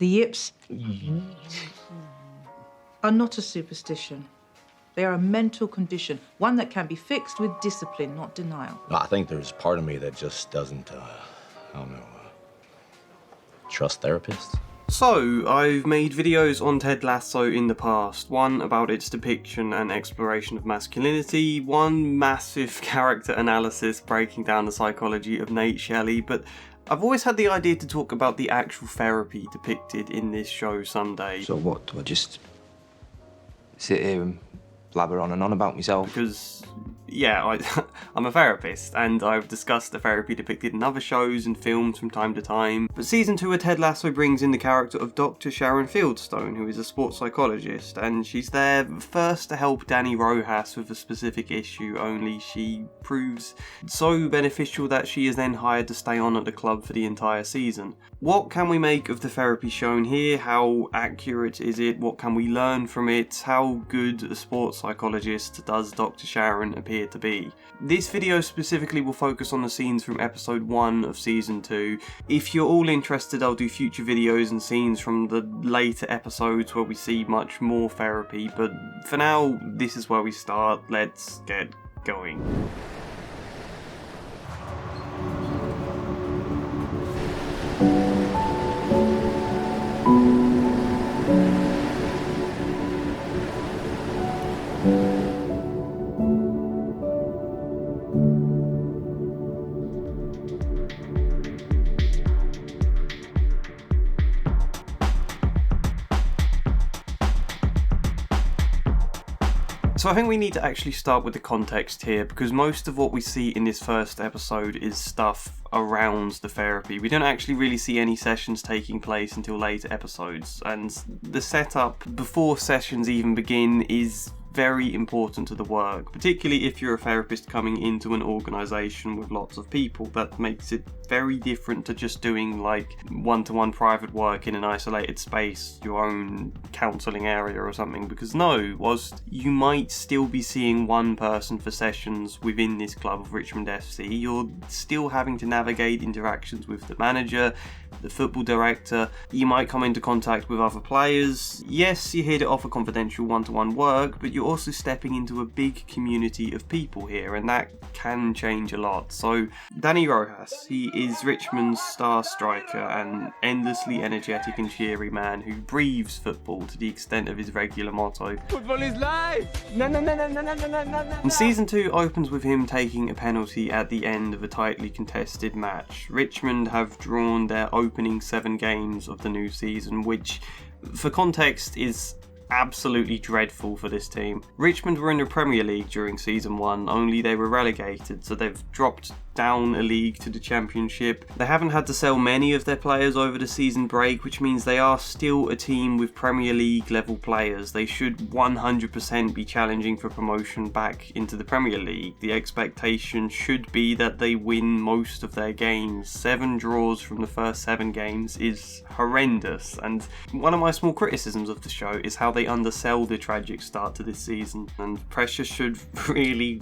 The yips are not a superstition. They are a mental condition, one that can be fixed with discipline, not denial. I think there's part of me that just doesn't, trust therapists. So, I've made videos on Ted Lasso in the past, one about its depiction and exploration of masculinity, one massive character analysis breaking down the psychology of Nate Shelley, but I've always had the idea to talk about the actual therapy depicted in this show someday. So what, do I just sit here and blabber on and on about myself? Because, yeah, I'm a therapist, and I've discussed the therapy depicted in other shows and films from time to time. But season 2 of Ted Lasso brings in the character of Dr Sharon Fieldstone, who is a sports psychologist, and she's there first to help Dani Rojas with a specific issue, only she proves so beneficial that she is then hired to stay on at the club for the entire season. What can we make of the therapy shown here? How accurate is it? What can we learn from it? How good a sports psychologist does Dr Sharon appear to be? This video specifically will focus on the scenes from episode 1 of season 2. If you're all interested, I'll do future videos and scenes from the later episodes where we see much more therapy, but for now, this is where we start. Let's get going. So I think we need to actually start with the context here, because most of what we see in this first episode is stuff around the therapy. We don't actually really see any sessions taking place until later episodes, and the setup before sessions even begin is very important to the work, particularly if you're a therapist coming into an organisation with lots of people. That makes it very different to just doing like one-to-one private work in an isolated space, your own counselling area or something, because no, whilst you might still be seeing one person for sessions within this club of Richmond FC, you're still having to navigate interactions with the manager, the football director, you might come into contact with other players. Yes, you're here to offer confidential one-to-one work, but you're also stepping into a big community of people here, and that can change a lot. So Dani Rojas, he is Richmond's star striker, an endlessly energetic and cheery man who breathes football to the extent of his regular motto. Football is life! No, no, no, no, no, no, no, no, no. And season 2 opens with him taking a penalty at the end of a tightly contested match. Richmond have drawn their opening 7 games of the new season, which, for context, is absolutely dreadful for this team. Richmond were in the Premier League during season 1, only they were relegated, so they've dropped down a league to the Championship. They haven't had to sell many of their players over the season break, which means they are still a team with Premier League level players. They should 100% be challenging for promotion back into the Premier League. The expectation should be that they win most of their games. 7 draws from the first 7 games is horrendous, and one of my small criticisms of the show is how they undersell the tragic start to this season, and pressure should really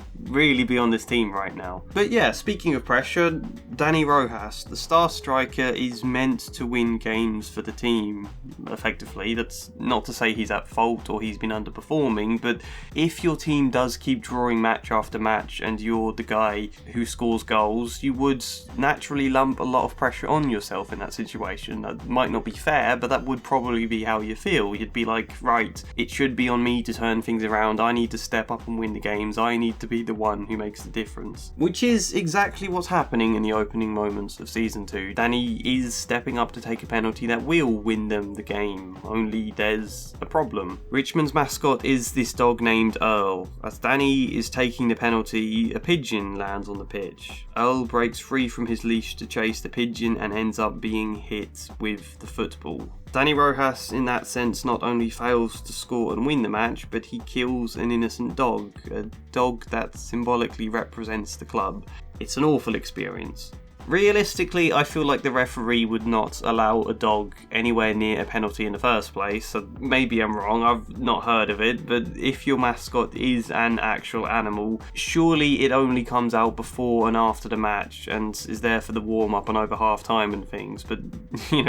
be on this team right now. But yeah, speaking of pressure, Dani Rojas, the star striker, is meant to win games for the team, effectively. That's not to say he's at fault or he's been underperforming, but if your team does keep drawing match after match and you're the guy who scores goals, you would naturally lump a lot of pressure on yourself in that situation. That might not be fair, but that would probably be how you feel. You'd be like, right, it should be on me to turn things around, I need to step up and win the games, I need to be the one who makes the difference. Which is exactly what's happening in the opening moments of season 2. Dani is stepping up to take a penalty that will win them the game, only there's a problem. Richmond's mascot is this dog named Earl. As Dani is taking the penalty, a pigeon lands on the pitch. Earl breaks free from his leash to chase the pigeon and ends up being hit with the football. Dani Rojas, in that sense, not only fails to score and win the match, but he kills an innocent dog, a dog that symbolically represents the club. It's an awful experience. Realistically, I feel like the referee would not allow a dog anywhere near a penalty in the first place, so maybe I'm wrong, I've not heard of it, but if your mascot is an actual animal, surely it only comes out before and after the match and is there for the warm-up and over half-time and things, but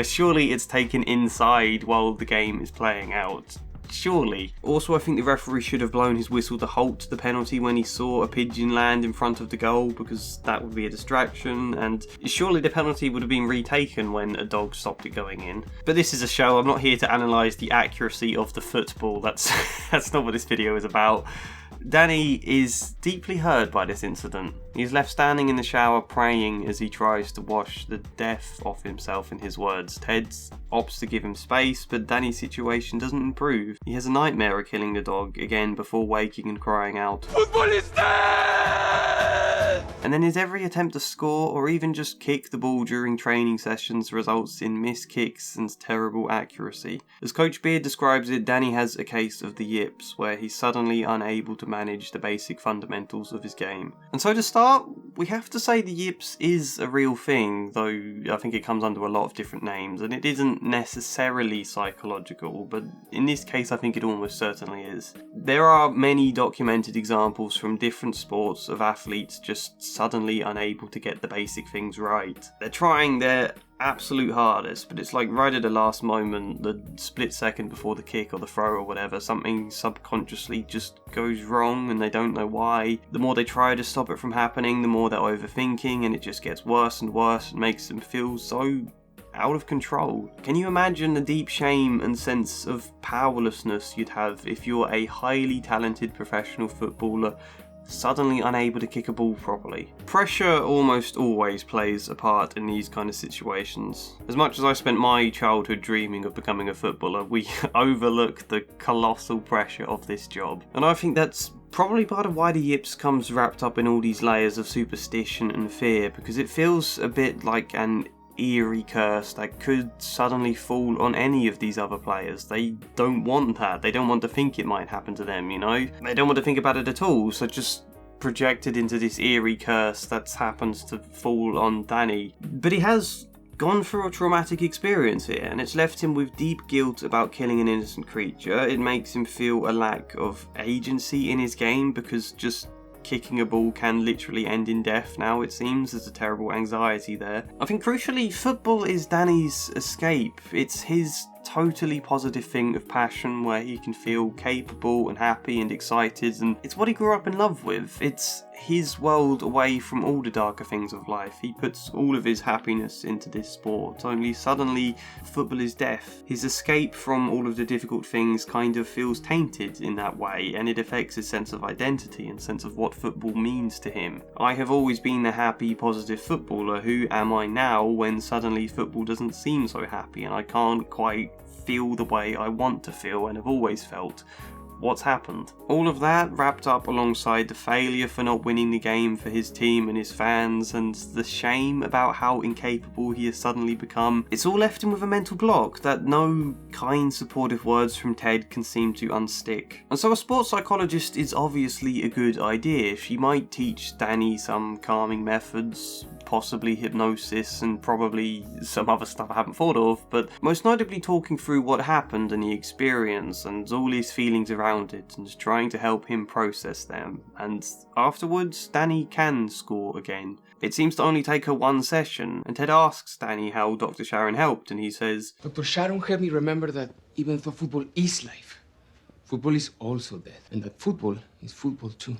surely it's taken inside while the game is playing out. Surely. Also, I think the referee should have blown his whistle to halt the penalty when he saw a pigeon land in front of the goal, because that would be a distraction, and surely the penalty would have been retaken when a dog stopped it going in. But this is a show, I'm not here to analyse the accuracy of the football, that's not what this video is about. Dani is deeply hurt by this incident. He's left standing in the shower praying as he tries to wash the death off himself, in his words. Ted opts to give him space, but Dani's situation doesn't improve. He has a nightmare of killing the dog again before waking and crying out, "Football is dead!" And then his every attempt to score or even just kick the ball during training sessions results in missed kicks and terrible accuracy. As Coach Beard describes it, Dani has a case of the yips, where he's suddenly unable to manage the basic fundamentals of his game. And so to start, we have to say the yips is a real thing, though I think it comes under a lot of different names, and it isn't necessarily psychological, but in this case I think it almost certainly is. There are many documented examples from different sports of athletes just suddenly unable to get the basic things right. They're trying their absolute hardest, but it's like right at the last moment, the split second before the kick or the throw or whatever, something subconsciously just goes wrong and they don't know why. The more they try to stop it from happening, the more they're overthinking, and it just gets worse and worse and makes them feel so out of control. Can you imagine the deep shame and sense of powerlessness you'd have if you're a highly talented professional footballer suddenly unable to kick a ball properly? Pressure almost always plays a part in these kind of situations. As much as I spent my childhood dreaming of becoming a footballer, we overlook the colossal pressure of this job. And I think that's probably part of why the yips comes wrapped up in all these layers of superstition and fear, because it feels a bit like an eerie curse that could suddenly fall on any of these other players. They don't want that. They don't want to think it might happen to them, They don't want to think about it at all, so just projected into this eerie curse that's happened to fall on Dani. But he has gone through a traumatic experience here, and it's left him with deep guilt about killing an innocent creature. It makes him feel a lack of agency in his game, because just kicking a ball can literally end in death now, it seems. There's a terrible anxiety there. I think crucially, football is Dani's escape. It's his totally positive thing of passion where he can feel capable and happy and excited, and it's what he grew up in love with. It's his world away from all the darker things of life. He puts all of his happiness into this sport, only suddenly football is death. His escape from all of the difficult things kind of feels tainted in that way, and it affects his sense of identity and sense of what football means to him. I have always been the happy, positive footballer. Who am I now when suddenly football doesn't seem so happy and I can't quite feel the way I want to feel and have always felt? What's happened? All of that wrapped up alongside the failure for not winning the game for his team and his fans, and the shame about how incapable he has suddenly become. It's all left him with a mental block that no kind, supportive words from Ted can seem to unstick. And so a sports psychologist is obviously a good idea. She might teach Dani some calming methods, possibly hypnosis, and probably some other stuff I haven't thought of, but most notably talking through what happened and the experience and all his feelings around it, and just trying to help him process them. And afterwards, Dani can score again. It seems to only take her one session, and Ted asks Dani how Dr. Sharon helped, and he says, Dr. Sharon helped me remember that even though football is life, football is also death, and that football is football too.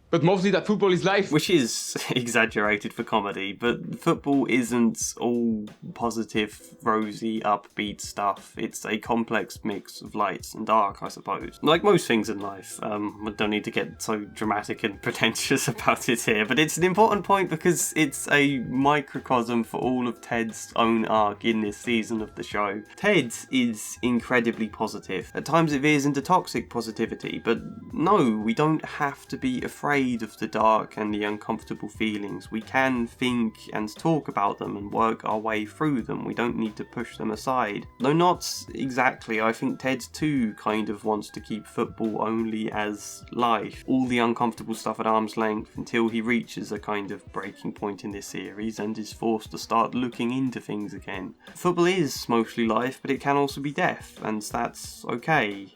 But mostly that football is life. Which is exaggerated for comedy, but football isn't all positive, rosy, upbeat stuff. It's a complex mix of light and dark, I suppose. Like most things in life. We don't need to get so dramatic and pretentious about it here, but it's an important point because it's a microcosm for all of Ted's own arc in this season of the show. Ted is incredibly positive. At times it veers into toxic positivity, but no, we don't have to be afraid afraid of the dark and the uncomfortable feelings, we can think and talk about them and work our way through them. We don't need to push them aside. Though not exactly, I think Ted too kind of wants to keep football only as life. All the uncomfortable stuff at arm's length until he reaches a kind of breaking point in this series and is forced to start looking into things again. Football is mostly life, but it can also be death, and that's okay.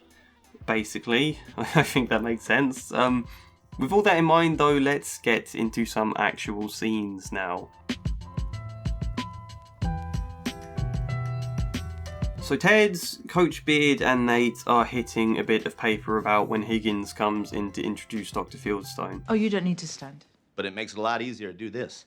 Basically, I think that makes sense. With all that in mind though, let's get into some actual scenes now. So Ted's, Coach Beard and Nate are hitting a bit of paper about when Higgins comes in to introduce Dr. Fieldstone. Oh, you don't need to stand. But it makes it a lot easier to do this.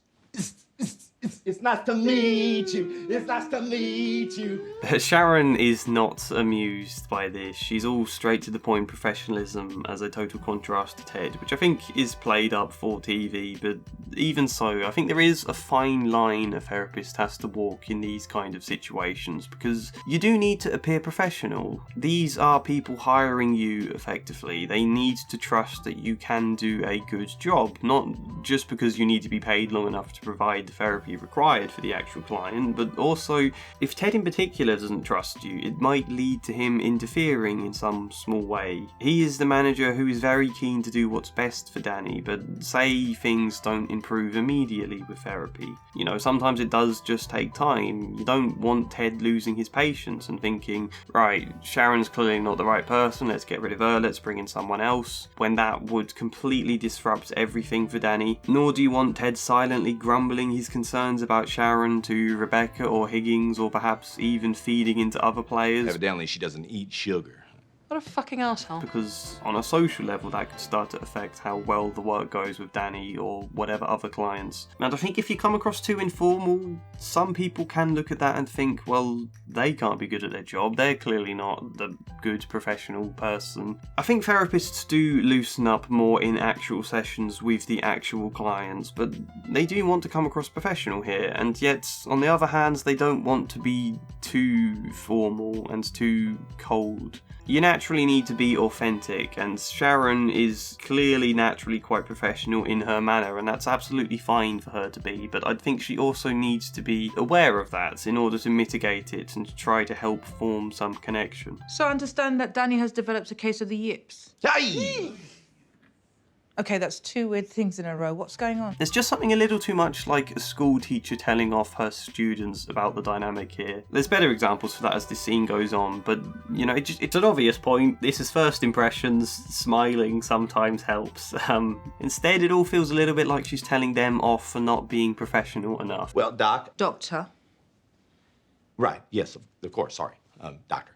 It's nice to meet you. It's nice to meet you. Sharon is not amused by this. She's all straight to the point professionalism as a total contrast to Ted, which I think is played up for TV, but even so, I think there is a fine line a therapist has to walk in these kind of situations, because you do need to appear professional. These are people hiring you effectively. They need to trust that you can do a good job, not just because you need to be paid long enough to provide the therapy required for the actual client, but also if Ted in particular doesn't trust you, it might lead to him interfering in some small way. He is the manager who is very keen to do what's best for Dani, but say things don't improve immediately with therapy. You know, sometimes it does just take time. You don't want Ted losing his patience and thinking, right, Sharon's clearly not the right person, let's get rid of her, let's bring in someone else, when that would completely disrupt everything for Dani. Nor do you want Ted silently grumbling his concerns about Sharon to Rebecca or Higgins, or perhaps even feeding into other players. Evidently, she doesn't eat sugar. What a fucking asshole. Because on a social level, that could start to affect how well the work goes with Dani or whatever other clients. And I think if you come across too informal, some people can look at that and think, well, they can't be good at their job. They're clearly not the good professional person. I think therapists do loosen up more in actual sessions with the actual clients, but they do want to come across professional here. And yet, on the other hand, they don't want to be too formal and too cold. You naturally need to be authentic, and Sharon is clearly naturally quite professional in her manner, and that's absolutely fine for her to be, but I think she also needs to be aware of that in order to mitigate it and to try to help form some connection. So I understand that Dani has developed a case of the yips. Hey! Okay, that's two weird things in a row. What's going on? There's just something a little too much like a school teacher telling off her students about the dynamic here. There's better examples for that as this scene goes on, but, you know, it's an obvious point. This is first impressions. Smiling sometimes helps. Instead, it all feels a little bit like she's telling them off for not being professional enough. Well, Doc. Doctor. Right, yes, of course, sorry. Doctor.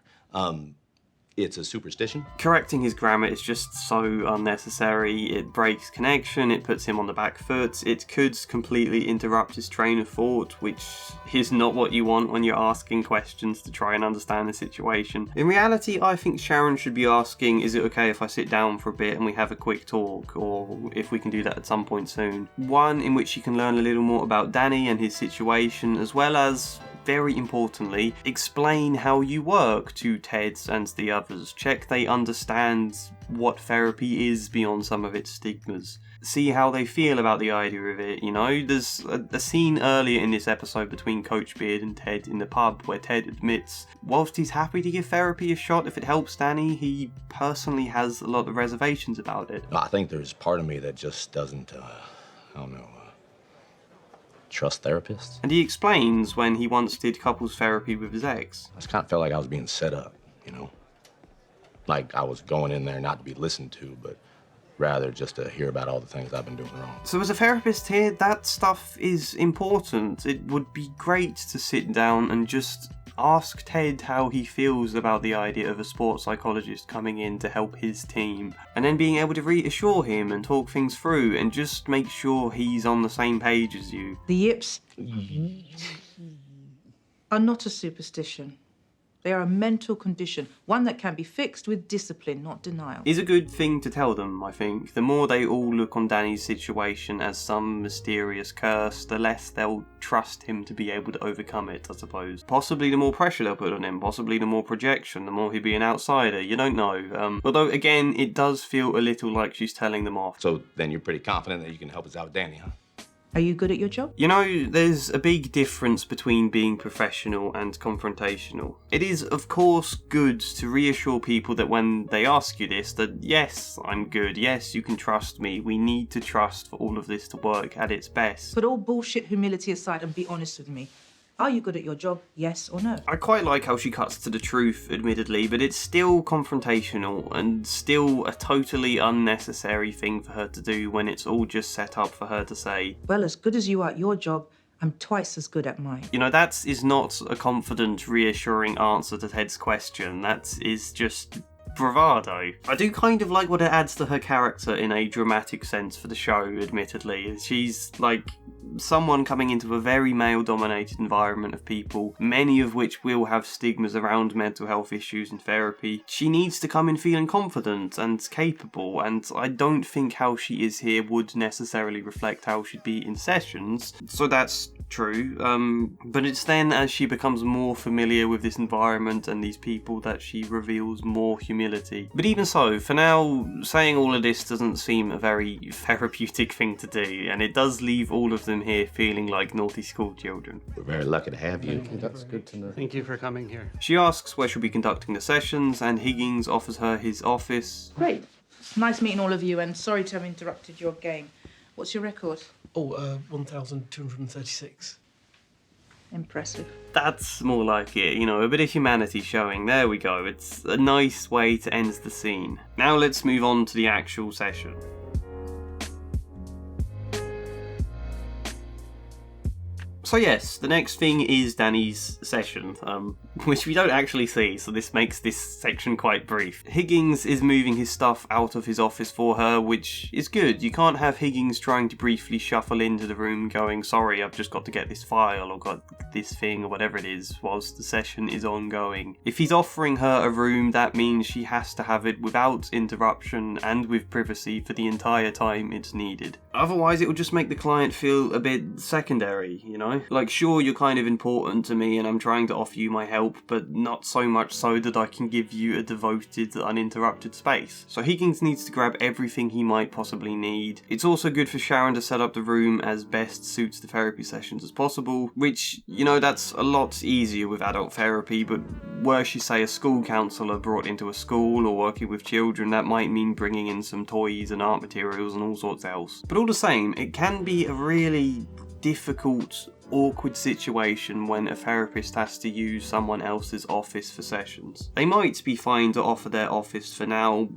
It's a superstition. Correcting his grammar is just so unnecessary. It breaks connection, it puts him on the back foot, it could completely interrupt his train of thought, which is not what you want when you're asking questions to try and understand the situation. In reality, I think Sharon should be asking, is it okay if I sit down for a bit and we have a quick talk, or if we can do that at some point soon. One in which you can learn a little more about Dani and his situation, as well as, very importantly, explain how you work to Ted and the others. Check they understand what therapy is beyond some of its stigmas. See how they feel about the idea of it, you know? There's a scene earlier in this episode between Coach Beard and Ted in the pub where Ted admits, whilst he's happy to give therapy a shot if it helps Dani, he personally has a lot of reservations about it. I think there's part of me that just doesn't, I don't know, trust therapists. And he explains when he once did couples therapy with his ex. I just kind of felt like I was being set up, you know? Like I was going in there not to be listened to, but rather just to hear about all the things I've been doing wrong. So as a therapist here, that stuff is important. It would be great to sit down and just ask Ted how he feels about the idea of a sports psychologist coming in to help his team, and then being able to reassure him and talk things through and just make sure he's on the same page as you. The yips are not a superstition. They are a mental condition, one that can be fixed with discipline, not denial. Is a good thing to tell them, I think. The more they all look on Dani's situation as some mysterious curse, the less they'll trust him to be able to overcome it, I suppose. Possibly the more pressure they'll put on him, possibly the more projection, the more he'll be an outsider, you don't know. Although, again, it does feel a little like she's telling them off. So then you're pretty confident that you can help us out with Dani, huh? Are you good at your job? You know, there's a big difference between being professional and confrontational. It is, of course, good to reassure people that when they ask you this, that yes, I'm good, yes, you can trust me, we need to trust for all of this to work at its best. Put all bullshit humility aside and be honest with me. Are you good at your job, yes or no? I quite like how she cuts to the truth, admittedly, but it's still confrontational and still a totally unnecessary thing for her to do when it's all just set up for her to say, well, as good as you are at your job, I'm twice as good at mine. You know, that is not a confident, reassuring answer to Ted's question. That is just bravado. I do kind of like what it adds to her character in a dramatic sense for the show, admittedly. She's like someone coming into a very male-dominated environment of people, many of which will have stigmas around mental health issues and therapy. She needs to come in feeling confident and capable, and I don't think how she is here would necessarily reflect how she'd be in sessions, so that's true. But it's then as she becomes more familiar with this environment and these people that she reveals more humility. But even so, for now, saying all of this doesn't seem a very therapeutic thing to do, and it does leave all of them here feeling like naughty school children. We're very lucky to have you. Thank you, that's good to know. Thank you for coming here. She asks where she'll be conducting the sessions, and Higgins offers her his office. Great. Nice meeting all of you, and sorry to have interrupted your game. What's your record? 1,236. Impressive. That's more like it, you know, a bit of humanity showing. There we go. It's a nice way to end the scene. Now let's move on to the actual session. So yes, the next thing is Dani's session, which we don't actually see, so this makes this section quite brief. Higgins is moving his stuff out of his office for her, which is good. You can't have Higgins trying to briefly shuffle into the room going, sorry, I've just got to get this file or got this thing or whatever it is, whilst the session is ongoing. If he's offering her a room, that means she has to have it without interruption and with privacy for the entire time it's needed. Otherwise, it will just make the client feel a bit secondary, you know? Like, sure, you're kind of important to me and I'm trying to offer you my help, but not so much so that I can give you a devoted, uninterrupted space. So Higgins needs to grab everything he might possibly need. It's also good for Sharon to set up the room as best suits the therapy sessions as possible, which, you know, that's a lot easier with adult therapy, but were she, say, a school counsellor brought into a school or working with children, that might mean bringing in some toys and art materials and all sorts else. But all the same, it can be a really difficult, awkward situation when a therapist has to use someone else's office for sessions. They might be fine to offer their office for now,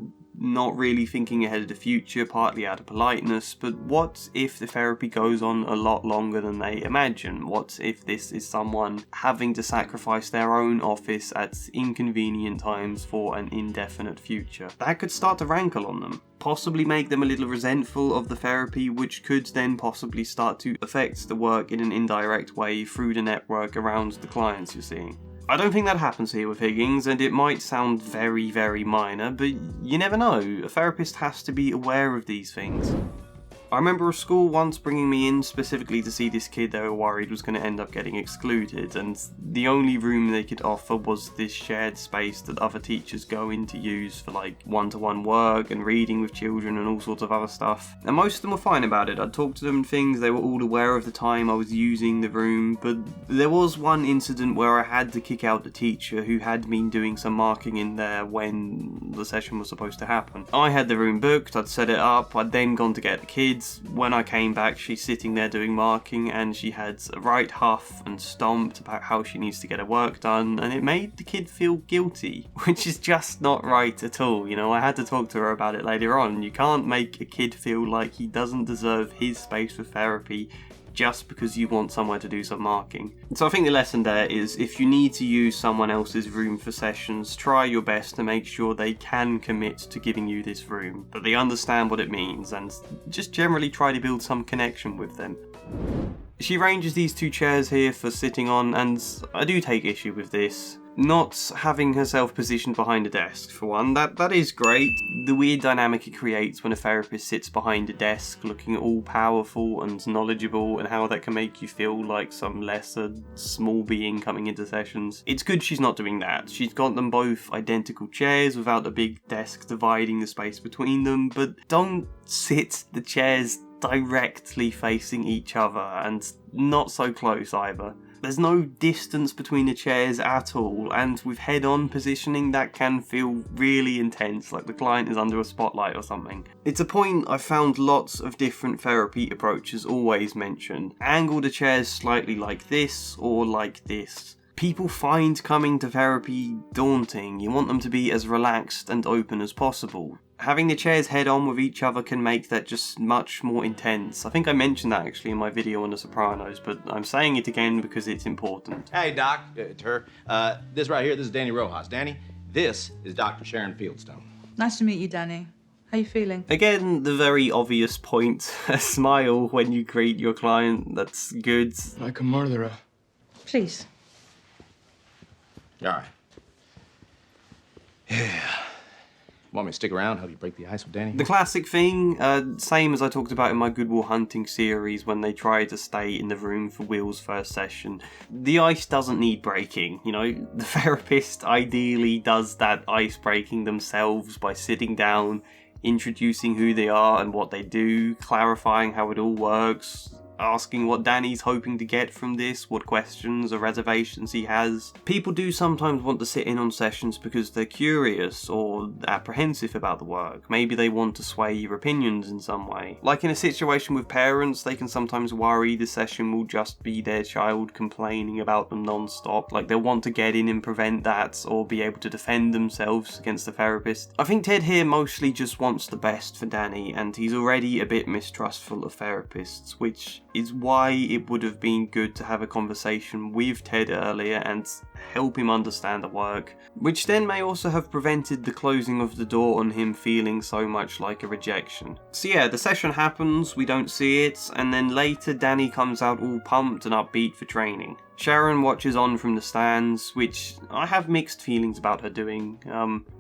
not really thinking ahead of the future, partly out of politeness, but what if the therapy goes on a lot longer than they imagine? What if this is someone having to sacrifice their own office at inconvenient times for an indefinite future? That could start to rankle on them, possibly make them a little resentful of the therapy, which could then possibly start to affect the work in an indirect way through the network around the clients you're seeing. I don't think that happens here with Higgins, and it might sound very, very minor, but you never know. A therapist has to be aware of these things. I remember a school once bringing me in specifically to see this kid they were worried was going to end up getting excluded, and the only room they could offer was this shared space that other teachers go in to use for like one-to-one work and reading with children and all sorts of other stuff. And most of them were fine about it. I'd talk to them and things, they were all aware of the time I was using the room, but there was one incident where I had to kick out the teacher who had been doing some marking in there when the session was supposed to happen. I had the room booked, I'd set it up, I'd then gone to get the kids. When I came back, she's sitting there doing marking and she had a right huff and stomped about how she needs to get her work done, and it made the kid feel guilty, which is just not right at all. You know, I had to talk to her about it later on. You can't make a kid feel like he doesn't deserve his space for therapy just because you want somewhere to do some marking. So I think the lesson there is, if you need to use someone else's room for sessions, try your best to make sure they can commit to giving you this room, that they understand what it means, and just generally try to build some connection with them. She arranges these two chairs here for sitting on, and I do take issue with this. Not having herself positioned behind a desk, for one, that is great. The weird dynamic it creates when a therapist sits behind a desk looking all powerful and knowledgeable, and how that can make you feel like some lesser, small being coming into sessions. It's good she's not doing that. She's got them both identical chairs without a big desk dividing the space between them, but don't sit the chairs directly facing each other, and not so close either. There's no distance between the chairs at all, and with head-on positioning that can feel really intense, like the client is under a spotlight or something. It's a point I've found lots of different therapy approaches always mention. Angle the chairs slightly like this, or like this. People find coming to therapy daunting. You want them to be as relaxed and open as possible. Having the chairs head-on with each other can make that just much more intense. I think I mentioned that actually in my video on The Sopranos, but I'm saying it again because it's important. Hey, Doc. It's her. This right here, this is Dani Rojas. Dani, this is Dr. Sharon Fieldstone. Nice to meet you, Dani. How you feeling? Again, the very obvious point. A smile when you greet your client. That's good. Like a murderer. Please. All right. Yeah. Want me to stick around, help you break the ice with Dani? The classic thing, same as I talked about in my Good Will Hunting series when they try to stay in the room for Will's first session. The ice doesn't need breaking, you know? The therapist ideally does that ice breaking themselves by sitting down, introducing who they are and what they do, clarifying how it all works, asking what Dani's hoping to get from this, what questions or reservations he has. People do sometimes want to sit in on sessions because they're curious or apprehensive about the work. Maybe they want to sway your opinions in some way. Like in a situation with parents, they can sometimes worry the session will just be their child complaining about them non-stop. Like they'll want to get in and prevent that, or be able to defend themselves against the therapist. I think Ted here mostly just wants the best for Dani, and he's already a bit mistrustful of therapists, which is why it would have been good to have a conversation with Ted earlier and help him understand the work, which then may also have prevented the closing of the door on him feeling so much like a rejection. So yeah, the session happens, we don't see it, and then later Dani comes out all pumped and upbeat for training. Sharon watches on from the stands, which I have mixed feelings about her doing.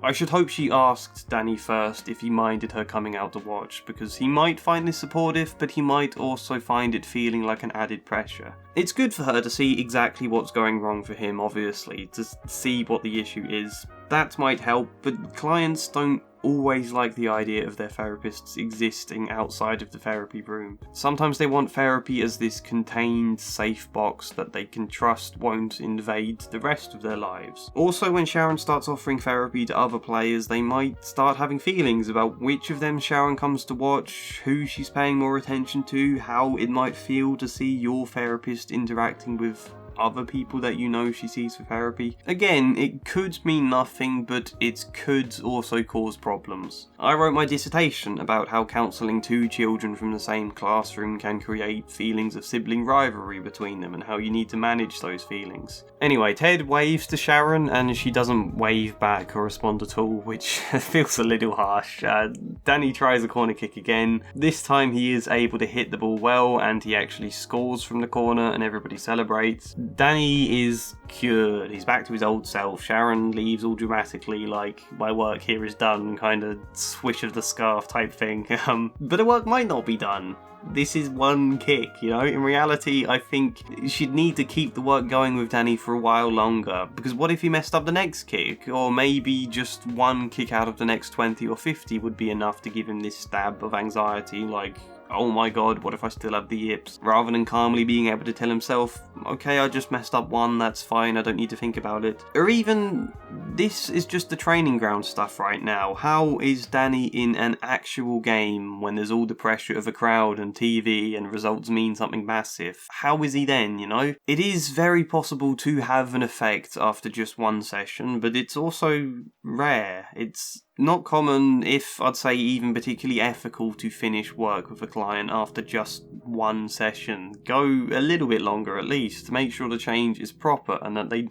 I should hope she asked Dani first if he minded her coming out to watch, because he might find this supportive, but he might also find it feeling like an added pressure. It's good for her to see exactly what's going wrong for him, obviously, to see what the issue is. That might help, but clients don't always like the idea of their therapists existing outside of the therapy room. Sometimes they want therapy as this contained, safe box that they can trust won't invade the rest of their lives. Also, when Sharon starts offering therapy to other players, they might start having feelings about which of them Sharon comes to watch, who she's paying more attention to, how it might feel to see your therapist interacting with other people that you know she sees for therapy. Again, it could mean nothing, but it could also cause problems. I wrote my dissertation about how counselling two children from the same classroom can create feelings of sibling rivalry between them and how you need to manage those feelings. Anyway, Ted waves to Sharon and she doesn't wave back or respond at all, which feels a little harsh. Dani tries a corner kick again. This time he is able to hit the ball well and he actually scores from the corner and everybody celebrates. Dani is cured. He's back to his old self. Sharon leaves all dramatically, like, my work here is done, kind of swish of the scarf type thing. But the work might not be done. This is one kick, you know? In reality, I think she'd need to keep the work going with Dani for a while longer, because what if he messed up the next kick? Or maybe just one kick out of the next 20 or 50 would be enough to give him this stab of anxiety, like, oh my god, what if I still have the yips? Rather than calmly being able to tell himself, okay, I just messed up one, that's fine, I don't need to think about it. Or even, this is just the training ground stuff right now. How is Dani in an actual game when there's all the pressure of a crowd and TV and results mean something massive? How is he then, you know? It is very possible to have an effect after just one session, but it's also rare. It's not common, if I'd say even particularly ethical, to finish work with a client after just one session. Go a little bit longer at least to make sure the change is proper and that they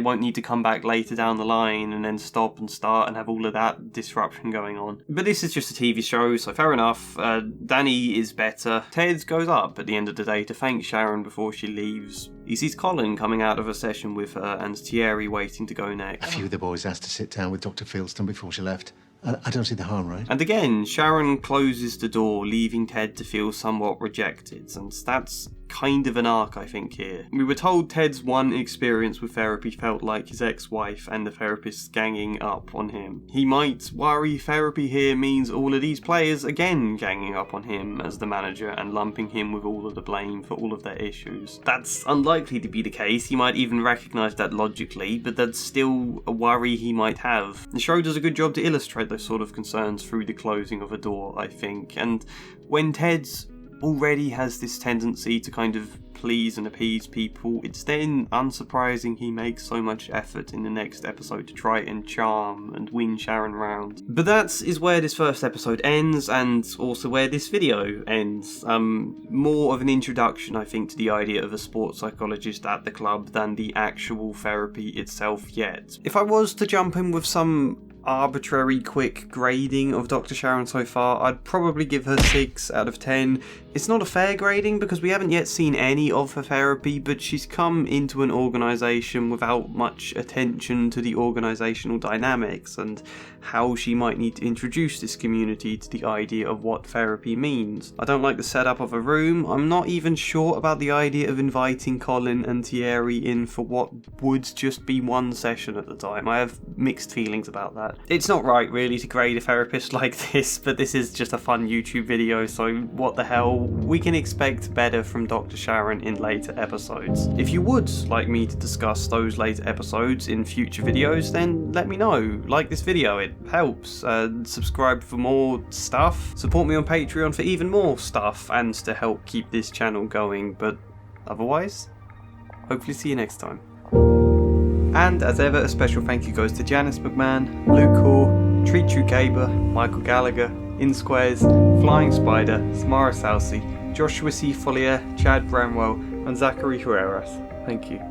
won't need to come back later down the line and then stop and start and have all of that disruption going on. But this is just a TV show, so fair enough. Dani is better. Ted goes up at the end of the day to thank Sharon before she leaves. He sees Colin coming out of a session with her and Thierry waiting to go next. A few of the boys asked to sit down with Dr. Fieldstone before she left. I don't see the harm, right? And again, Sharon closes the door, leaving Ted to feel somewhat rejected, and that's kind of an arc, I think, here. We were told Ted's one experience with therapy felt like his ex-wife and the therapist ganging up on him. He might worry therapy here means all of these players again ganging up on him as the manager and lumping him with all of the blame for all of their issues. That's unlikely to be the case. He might even recognise that logically, but that's still a worry he might have. The show does a good job to illustrate those sort of concerns through the closing of a door, I think, and when Ted's already has this tendency to kind of please and appease people, it's then unsurprising he makes so much effort in the next episode to try and charm and win Sharon round. But that is where this first episode ends, and also where this video ends. More of an introduction, I think, to the idea of a sports psychologist at the club than the actual therapy itself yet. If I was to jump in with some arbitrary quick grading of Dr. Sharon so far, I'd probably give her 6 out of 10. It's not a fair grading because we haven't yet seen any of her therapy, but she's come into an organisation without much attention to the organisational dynamics and how she might need to introduce this community to the idea of what therapy means. I don't like the setup of a room. I'm not even sure about the idea of inviting Colin and Thierry in for what would just be one session at the time. I have mixed feelings about that. It's not right really to grade a therapist like this, but this is just a fun YouTube video, so what the hell. We can expect better from Dr. Sharon in later episodes. If you would like me to discuss those later episodes in future videos, then let me know. Like this video, it helps. Subscribe for more stuff. Support me on Patreon for even more stuff and to help keep this channel going, but otherwise, hopefully see you next time. And as ever, a special thank you goes to Janice McMahon, Luke Hoare, Treat Gaber, Michael Gallagher, InSquares, Flying Spider, Samara Salsi, Joshua C. Follier, Chad Bramwell, and Zachary Herreras. Thank you.